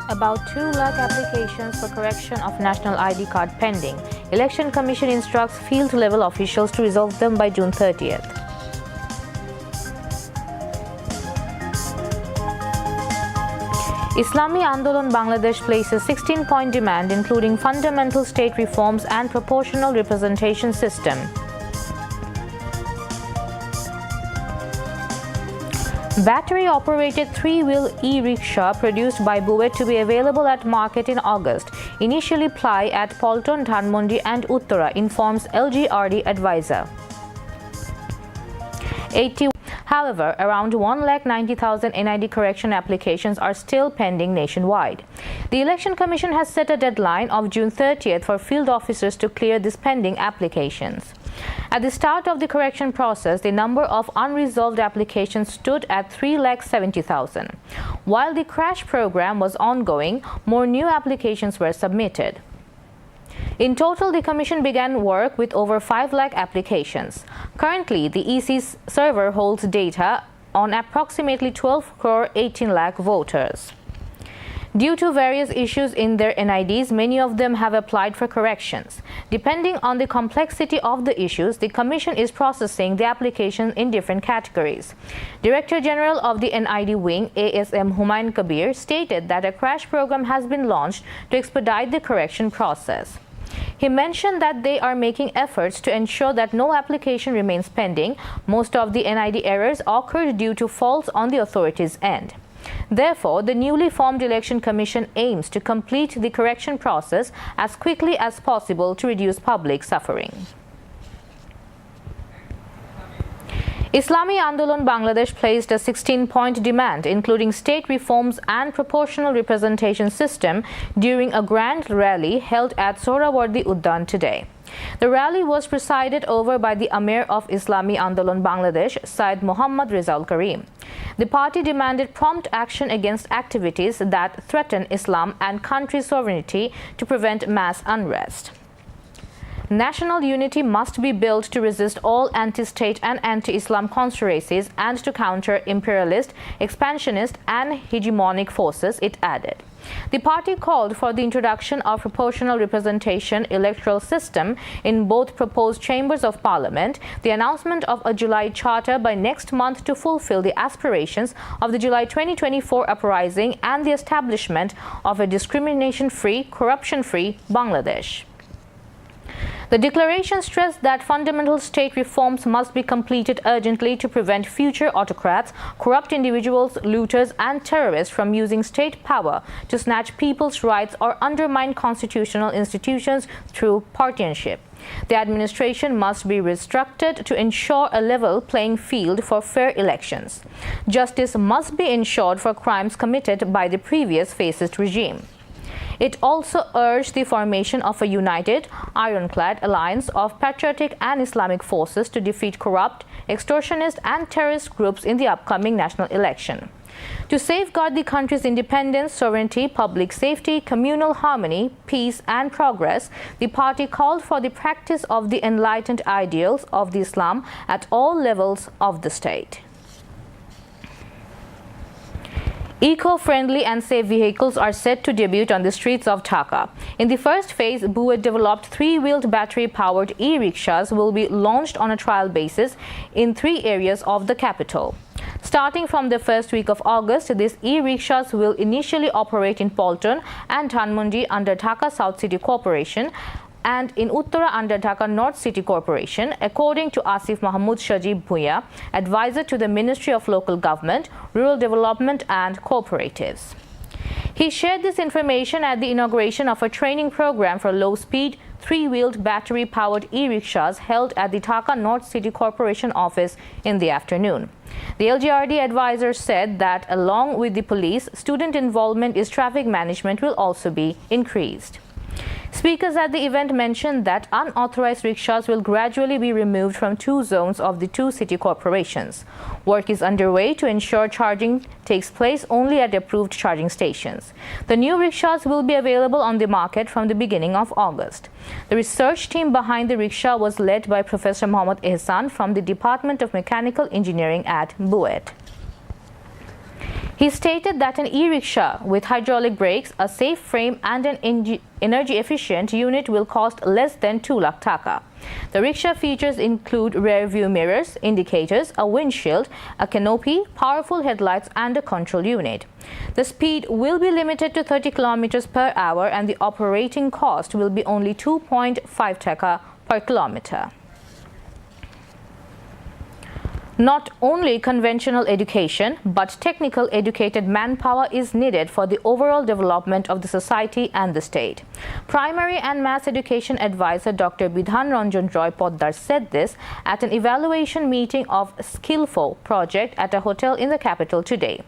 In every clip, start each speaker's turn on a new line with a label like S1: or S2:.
S1: About 2 lakh applications for correction of national ID card pending. Election Commission instructs field-level officials to resolve them by June 30th. Islami Andolan Bangladesh places 16-point demand including fundamental state reforms and proportional representation system. Battery-operated 3-wheel e-rickshaw produced by Buet to be available at market in August. Initially ply at Polton, Dhanmondi and Uttara, informs LGRD advisor. However, around 1,90,000 NID correction applications are still pending nationwide. The Election Commission has set a deadline of June 30th for field officers to clear these pending applications. At the start of the correction process, the number of unresolved applications stood at 3,70,000. While the crash program was ongoing, more new applications were submitted. In total, the Commission began work with over 5 lakh applications. Currently, the EC's server holds data on approximately 12 crore 18 lakh voters. Due to various issues in their NIDs, many of them have applied for corrections. Depending on the complexity of the issues, the Commission is processing the application in different categories. Director General of the NID Wing, ASM Humayun Kabir, stated that a crash program has been launched to expedite the correction process. He mentioned that they are making efforts to ensure that no application remains pending. Most of the NID errors occurred due to faults on the authorities' end. Therefore, the newly formed Election Commission aims to complete the correction process as quickly as possible to reduce public suffering. Islami Andolan Bangladesh placed a 16-point demand, including state reforms and proportional representation system, during a grand rally held at Sohrawardi Uddan today. The rally was presided over by the Amir of Islami Andolan Bangladesh, Syed Muhammad Rizal Karim. The party demanded prompt action against activities that threaten Islam and country sovereignty to prevent mass unrest. National unity must be built to resist all anti-state and anti-Islam conspiracies and to counter imperialist, expansionist and hegemonic forces, it added. The party called for the introduction of proportional representation electoral system in both proposed chambers of parliament, the announcement of a July charter by next month to fulfill the aspirations of the July 2024 uprising, and the establishment of a discrimination-free, corruption-free Bangladesh. The declaration stressed that fundamental state reforms must be completed urgently to prevent future autocrats, corrupt individuals, looters and terrorists from using state power to snatch people's rights or undermine constitutional institutions through partisanship. The administration must be restructured to ensure a level playing field for fair elections. Justice must be ensured for crimes committed by the previous fascist regime. It also urged the formation of a united, ironclad alliance of patriotic and Islamic forces to defeat corrupt, extortionist and terrorist groups in the upcoming national election. To safeguard the country's independence, sovereignty, public safety, communal harmony, peace and progress, the party called for the practice of the enlightened ideals of the Islam at all levels of the state. Eco-friendly and safe vehicles are set to debut on the streets of Dhaka. In the first phase, Buet-developed 3-wheeled battery-powered e-rickshaws will be launched on a trial basis in 3 areas of the capital. Starting from the first week of August, these e-rickshaws will initially operate in Polton and Dhanmondi under Dhaka South City Corporation and in Uttara under Dhaka North City Corporation, according to Asif Mahmood Shajib Bhuiya, advisor to the Ministry of Local Government, Rural Development and Cooperatives. He shared this information at the inauguration of a training program for low-speed, 3-wheeled battery-powered e-rickshaws held at the Dhaka North City Corporation office in the afternoon. The LGRD advisor said that along with the police, student involvement in traffic management will also be increased. Speakers at the event mentioned that unauthorized rickshaws will gradually be removed from 2 zones of the 2 city corporations. Work is underway to ensure charging takes place only at approved charging stations. The new rickshaws will be available on the market from the beginning of August. The research team behind the rickshaw was led by Professor Mohammad Ehsan from the Department of Mechanical Engineering at Buet. He stated that an e-rickshaw with hydraulic brakes, a safe frame and an energy-efficient unit will cost less than 2 lakh taka. The rickshaw features include rear-view mirrors, indicators, a windshield, a canopy, powerful headlights and a control unit. The speed will be limited to 30 km per hour and the operating cost will be only 2.5 taka per kilometer. Not only conventional education, but technical educated manpower is needed for the overall development of the society and the state. Primary and mass education advisor Dr. Bidhan Ranjan Roy Poddar said this at an evaluation meeting of Skillful project at a hotel in the capital today.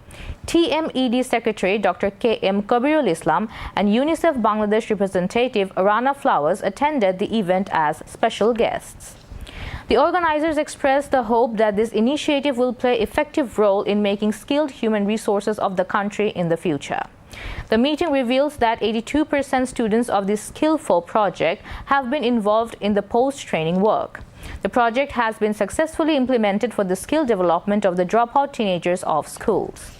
S1: TMED Secretary Dr. K.M. Kabirul Islam and UNICEF Bangladesh representative Rana Flowers attended the event as special guests. The organizers expressed the hope that this initiative will play an effective role in making skilled human resources of the country in the future. The meeting reveals that 82% students of this Skillful project have been involved in the post-training work. The project has been successfully implemented for the skill development of the dropout teenagers of schools.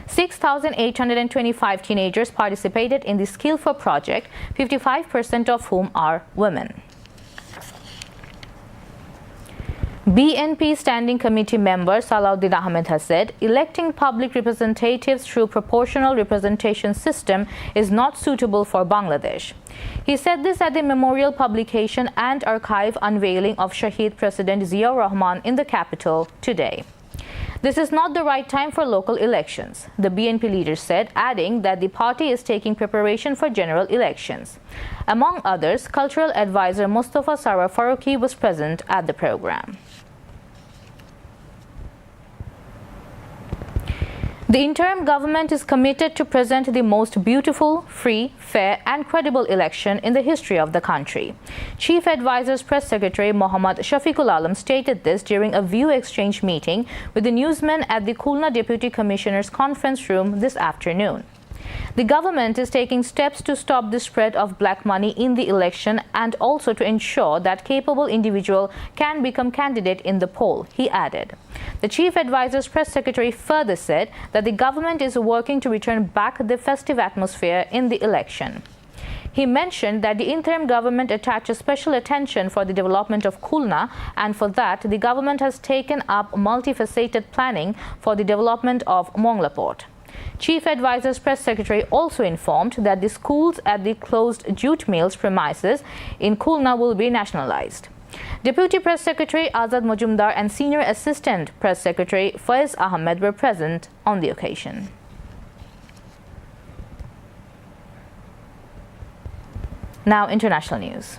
S1: 6,825 teenagers participated in the Skillful project, 55% of whom are women. BNP Standing Committee member Salahuddin Ahmed has said, electing public representatives through proportional representation system is not suitable for Bangladesh. He said this at the memorial publication and archive unveiling of Shaheed President Ziaur Rahman in the capital today. This is not the right time for local elections, the BNP leader said, adding that the party is taking preparation for general elections. Among others, cultural advisor Mustafa Sarwar Farooqi was present at the program. The interim government is committed to present the most beautiful, free, fair and credible election in the history of the country. Chief Advisor's Press Secretary Mohammad Shafiqul Alam stated this during a view exchange meeting with the newsmen at the Khulna Deputy Commissioner's conference room this afternoon. The government is taking steps to stop the spread of black money in the election and also to ensure that capable individual can become candidate in the poll, he added. The Chief Advisor's Press Secretary further said that the government is working to return back the festive atmosphere in the election. He mentioned that the interim government attaches special attention for the development of Khulna, and for that the government has taken up multifaceted planning for the development of Monglaport. Chief Advisor's Press Secretary also informed that the schools at the closed jute mills premises in Khulna will be nationalized. Deputy Press Secretary Azad Majumdar and Senior Assistant Press Secretary Faiz Ahmed were present on the occasion. Now, international news.